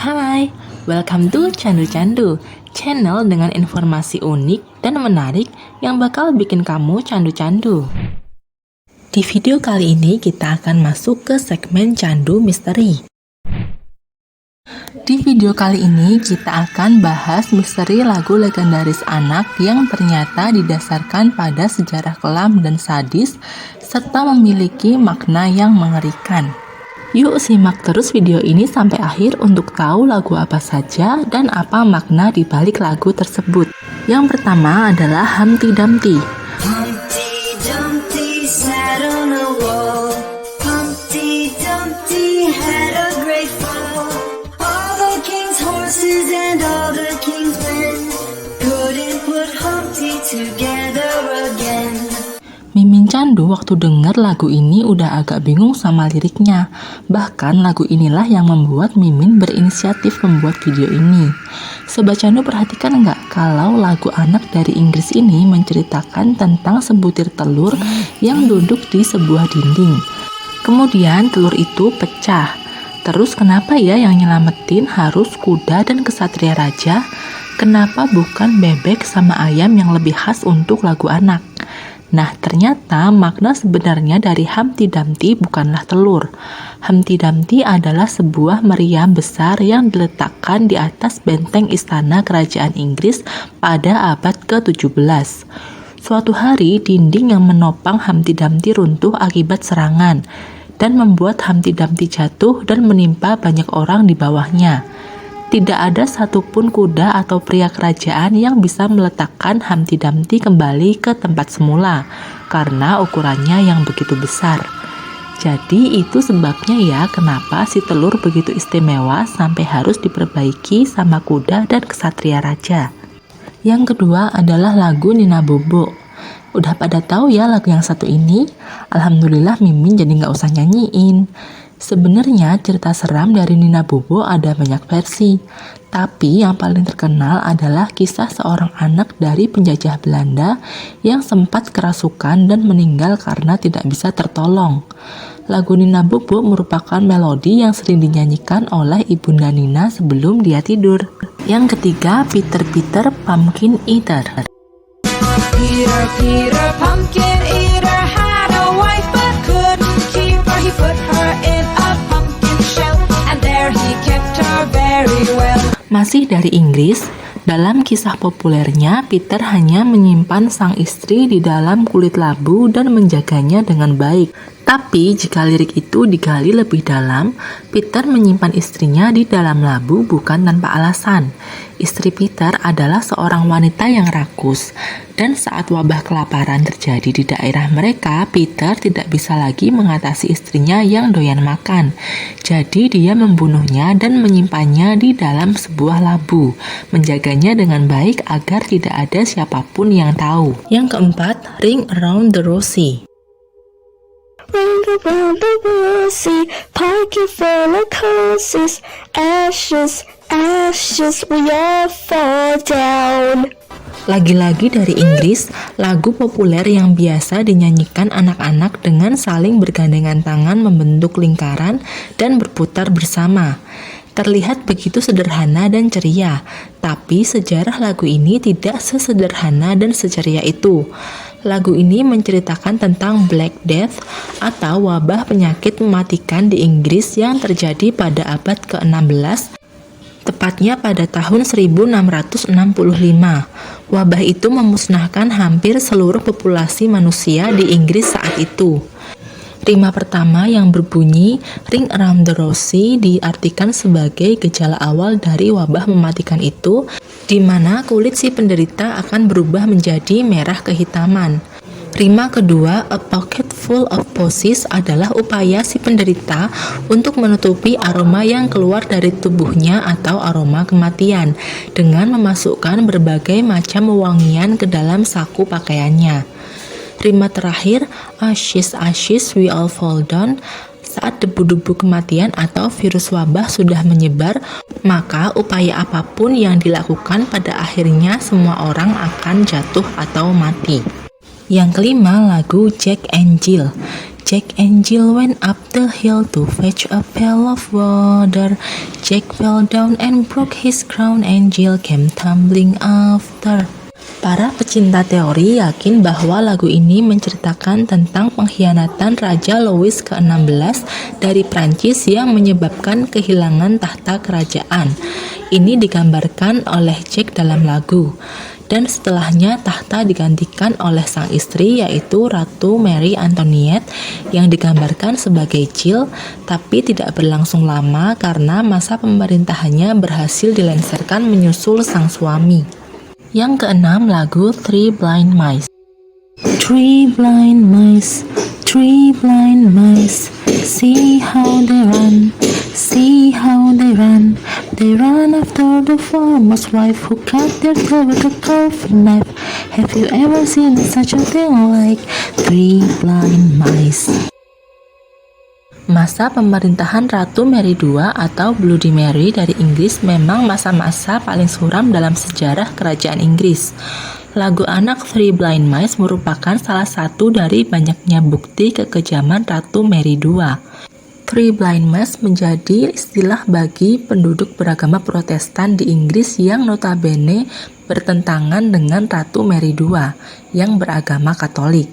Hai, welcome to Candu Candu, channel dengan informasi unik dan menarik yang bakal bikin kamu candu-candu. Di video kali ini kita akan masuk ke segmen Candu Misteri. Di video kali ini kita akan bahas misteri lagu legendaris anak yang ternyata didasarkan pada sejarah kelam dan sadis serta memiliki makna yang mengerikan. Yuk simak terus video ini sampai akhir untuk tahu lagu apa saja dan apa makna di balik lagu tersebut. Yang pertama adalah Humpty Dumpty. Humpty Dumpty sat on a wall. Humpty Dumpty had a great fall. All the king's horses and all the king's men couldn't put Humpty together again. Mimin candu waktu denger lagu ini udah agak bingung sama liriknya. Bahkan lagu inilah yang membuat Mimin berinisiatif membuat video ini. Sobat Candu perhatikan nggak kalau lagu anak dari Inggris ini menceritakan tentang sebutir telur yang duduk di sebuah dinding. Kemudian telur itu pecah. Terus kenapa ya yang nyelamatin harus kuda dan kesatria raja? Kenapa bukan bebek sama ayam yang lebih khas untuk lagu anak? Nah, ternyata makna sebenarnya dari Humpty Dumpty bukanlah telur. Humpty Dumpty adalah sebuah meriam besar yang diletakkan di atas benteng istana kerajaan Inggris pada abad ke-17. Suatu hari, dinding yang menopang Humpty Dumpty runtuh akibat serangan dan membuat Humpty Dumpty jatuh dan menimpa banyak orang di bawahnya. Tidak ada satupun kuda atau pria kerajaan yang bisa meletakkan Humpty Dumpty kembali ke tempat semula karena ukurannya yang begitu besar. Jadi itu sebabnya ya kenapa si telur begitu istimewa sampai harus diperbaiki sama kuda dan kesatria raja. Yang kedua adalah lagu Nina Bobo. Udah pada tahu ya lagu yang satu ini? Alhamdulillah Mimin jadi nggak usah nyanyiin. Sebenarnya cerita seram dari Nina Bobo ada banyak versi, tapi yang paling terkenal adalah kisah seorang anak dari penjajah Belanda yang sempat kerasukan dan meninggal karena tidak bisa tertolong. Lagu Nina Bobo merupakan melodi yang sering dinyanyikan oleh Ibunda Nina sebelum dia tidur. Yang ketiga, Peter Pumpkin Eater. Peter Pumpkin Eater had a wife but couldn't keep her. He put her in a pumpkin shell and there he kept her very well. Masih dari Inggris, dalam kisah populernya Peter hanya menyimpan sang istri di dalam kulit labu dan menjaganya dengan baik. Tapi jika lirik itu digali lebih dalam, Peter menyimpan istrinya di dalam labu bukan tanpa alasan. Istri Peter adalah seorang wanita yang rakus, dan saat wabah kelaparan terjadi di daerah mereka, Peter tidak bisa lagi mengatasi istrinya yang doyan makan. Jadi dia membunuhnya dan menyimpannya di dalam sebuah labu, menjaganya dengan baik agar tidak ada siapapun yang tahu. Yang keempat, Ring Around the Rosie. Ring around the rosy, pocket full of cozies, ashes, ashes, we all fall down. Lagi-lagi dari Inggris, lagu populer yang biasa dinyanyikan anak-anak dengan saling bergandengan tangan membentuk lingkaran dan berputar bersama. Terlihat begitu sederhana dan ceria, tapi sejarah lagu ini tidak sesederhana dan seceria itu. Lagu ini menceritakan tentang Black Death atau wabah penyakit mematikan di Inggris yang terjadi pada abad ke-16, tepatnya pada tahun 1665. Wabah itu memusnahkan hampir seluruh populasi manusia di Inggris saat itu. Rima pertama yang berbunyi Ring Around the Rosie diartikan sebagai gejala awal dari wabah mematikan itu, di mana kulit si penderita akan berubah menjadi merah kehitaman. Rima kedua, A Pocket Full of Posies, adalah upaya si penderita untuk menutupi aroma yang keluar dari tubuhnya atau aroma kematian dengan memasukkan berbagai macam wewangian ke dalam saku pakaiannya. Rima terakhir, Ashes, ashes, we all fall down. Saat debu-debu kematian atau virus wabah sudah menyebar, maka upaya apapun yang dilakukan pada akhirnya semua orang akan jatuh atau mati. Yang kelima, lagu Jack and Jill. Jack and Jill went up the hill to fetch a pail of water. Jack fell down and broke his crown and Jill came tumbling after. Para pecinta teori yakin bahwa lagu ini menceritakan tentang pengkhianatan Raja Louis ke-16 dari Prancis yang menyebabkan kehilangan tahta kerajaan. Ini digambarkan oleh Jack dalam lagu. Dan setelahnya tahta digantikan oleh sang istri yaitu Ratu Marie Antoinette yang digambarkan sebagai Jill, tapi tidak berlangsung lama karena masa pemerintahannya berhasil dilengsarkan menyusul sang suami. Yang keenam, lagu Three Blind Mice. Three blind mice, three blind mice, see how they run, see how they run. They run after the farmer's wife who cut their throat with a carving knife. Have you ever seen such a thing like three blind mice? Masa pemerintahan Ratu Mary II atau Bloody Mary dari Inggris memang masa-masa paling suram dalam sejarah kerajaan Inggris. Lagu anak Three Blind Mice merupakan salah satu dari banyaknya bukti kekejaman Ratu Mary II. Three Blind Mice menjadi istilah bagi penduduk beragama Protestan di Inggris yang notabene bertentangan dengan Ratu Mary II yang beragama Katolik.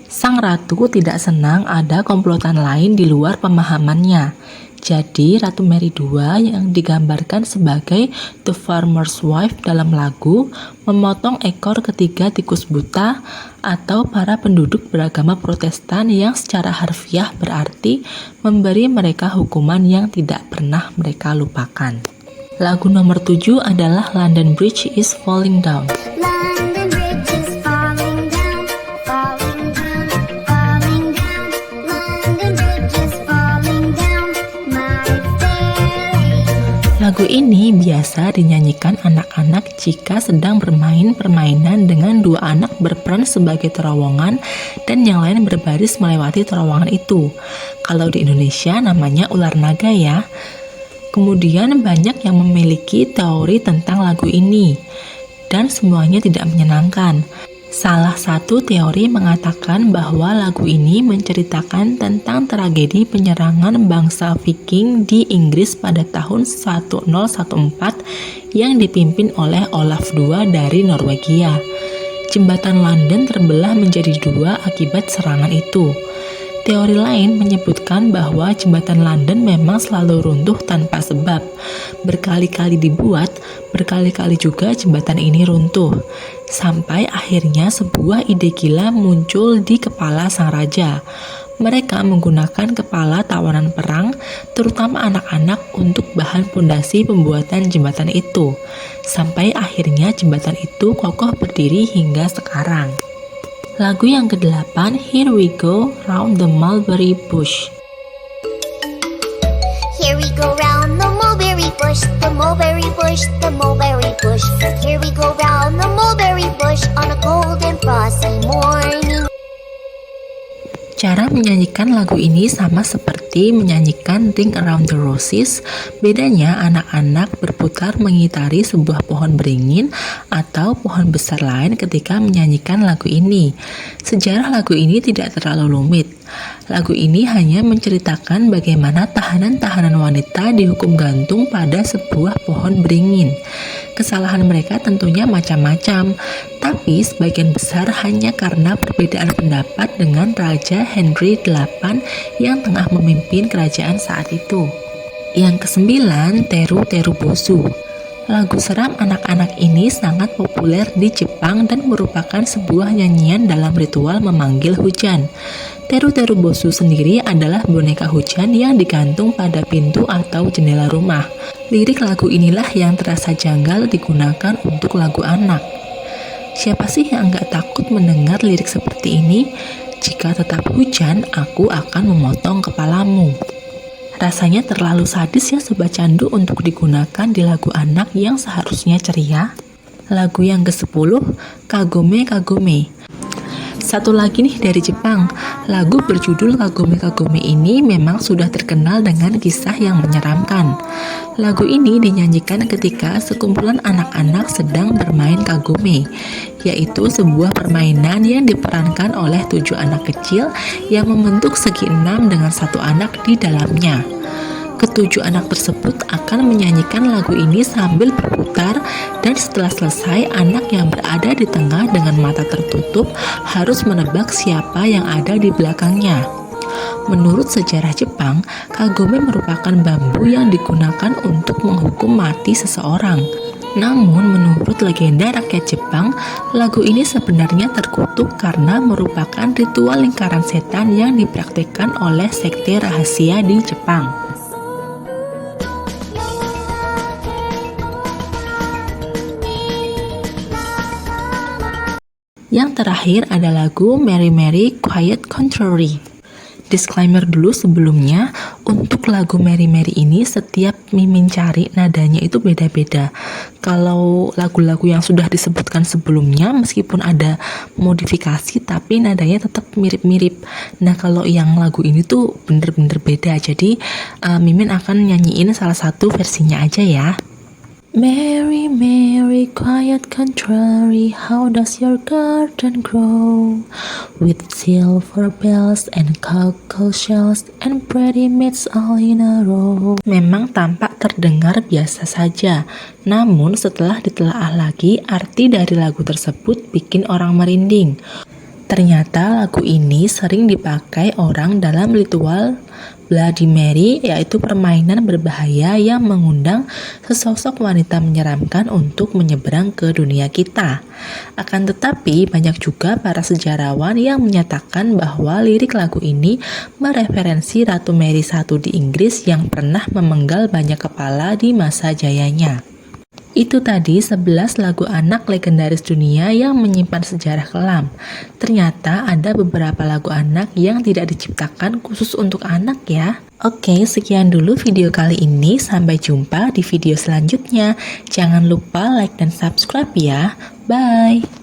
Sang ratu tidak senang ada komplotan lain di luar pemahamannya. Jadi Ratu Mary II yang digambarkan sebagai The Farmer's Wife dalam lagu memotong ekor ketiga tikus buta atau para penduduk beragama Protestan yang secara harfiah berarti memberi mereka hukuman yang tidak pernah mereka lupakan. Lagu nomor 7 adalah London Bridge is Falling Down. London Bridge is falling down, falling down, falling down. London Bridge is falling down, my fairy. Lagu ini biasa dinyanyikan anak-anak jika sedang bermain permainan dengan dua anak berperan sebagai terowongan dan yang lain berbaris melewati terowongan itu. Kalau di Indonesia namanya ular naga ya. Kemudian banyak yang memiliki teori tentang lagu ini dan semuanya tidak menyenangkan. Salah satu teori mengatakan bahwa lagu ini menceritakan tentang tragedi penyerangan bangsa Viking di Inggris pada tahun 1014 yang dipimpin oleh Olaf II dari Norwegia. Jembatan London terbelah menjadi dua akibat serangan itu. Teori lain menyebutkan bahwa jembatan London memang selalu runtuh tanpa sebab. Berkali-kali dibuat, berkali-kali juga jembatan ini runtuh. Sampai akhirnya sebuah ide gila muncul di kepala sang raja. Mereka menggunakan kepala tawanan perang, terutama anak-anak untuk bahan pondasi pembuatan jembatan itu. Sampai akhirnya jembatan itu kokoh berdiri hingga sekarang. Lagu yang ke-8, Here We Go Round the Mulberry Bush. Here we go round the mulberry bush, the mulberry bush, the mulberry bush. Here we go round the mulberry bush on a cold and frosty morning. Cara menyanyikan lagu ini sama seperti menyanyikan Ring Around the Roses. Bedanya anak-anak berputar mengitari sebuah pohon beringin atau pohon besar lain ketika menyanyikan lagu ini. Sejarah lagu ini tidak terlalu rumit. Lagu ini hanya menceritakan bagaimana tahanan-tahanan wanita dihukum gantung pada sebuah pohon beringin. Kesalahan mereka tentunya macam-macam, tapi sebagian besar hanya karena perbedaan pendapat dengan Raja Henry VIII yang tengah memimpin kerajaan saat itu. Yang ke-9, Teru Teru Bosu. Lagu seram anak-anak ini sangat populer di Jepang dan merupakan sebuah nyanyian dalam ritual memanggil hujan. Teru Teru Bosu sendiri adalah boneka hujan yang digantung pada pintu atau jendela rumah. Lirik lagu inilah yang terasa janggal digunakan untuk lagu anak. Siapa sih yang nggak takut mendengar lirik seperti ini? Jika tetap hujan, aku akan memotong kepalamu. Rasanya terlalu sadis ya Sobat Candu untuk digunakan di lagu anak yang seharusnya ceria. Lagu yang ke-10, Kagome Kagome. Satu lagi nih dari Jepang, lagu berjudul Kagome Kagome ini memang sudah terkenal dengan kisah yang menyeramkan. Lagu ini dinyanyikan ketika sekumpulan anak-anak sedang bermain kagome, yaitu sebuah permainan yang diperankan oleh 7 anak kecil yang membentuk segi 6 dengan satu anak di dalamnya. Ketujuh anak tersebut akan menyanyikan lagu ini sambil berputar, dan setelah selesai, anak yang berada di tengah dengan mata tertutup harus menebak siapa yang ada di belakangnya. Menurut sejarah Jepang, kagome merupakan bambu yang digunakan untuk menghukum mati seseorang. Namun, menurut legenda rakyat Jepang, lagu ini sebenarnya terkutuk karena merupakan ritual lingkaran setan yang dipraktikkan oleh sekte rahasia di Jepang. Yang terakhir ada lagu Mary Mary Quiet Contrary. Disclaimer dulu sebelumnya, untuk lagu Mary Mary ini setiap Mimin cari nadanya itu beda-beda. Kalau lagu-lagu yang sudah disebutkan sebelumnya, meskipun ada modifikasi tapi nadanya tetap mirip-mirip. Nah, kalau yang lagu ini tuh bener-bener beda, jadi Mimin akan nyanyiin salah satu versinya aja ya. Mary, Mary, quiet contrary, how does your garden grow? With silver bells and cocoa shells and pretty maids all in a row. Memang tampak terdengar biasa saja, namun setelah ditelaah lagi, arti dari lagu tersebut bikin orang merinding. Ternyata lagu ini sering dipakai orang dalam ritual Bloody Mary, yaitu permainan berbahaya yang mengundang sesosok wanita menyeramkan untuk menyeberang ke dunia kita. Akan tetapi, banyak juga para sejarawan yang menyatakan bahwa lirik lagu ini mereferensi Ratu Mary I di Inggris yang pernah memenggal banyak kepala di masa jayanya. Itu tadi 11 lagu anak legendaris dunia yang menyimpan sejarah kelam. Ternyata ada beberapa lagu anak yang tidak diciptakan khusus untuk anak ya. Oke, sekian dulu video kali ini. Sampai jumpa di video selanjutnya. Jangan lupa like dan subscribe ya. Bye!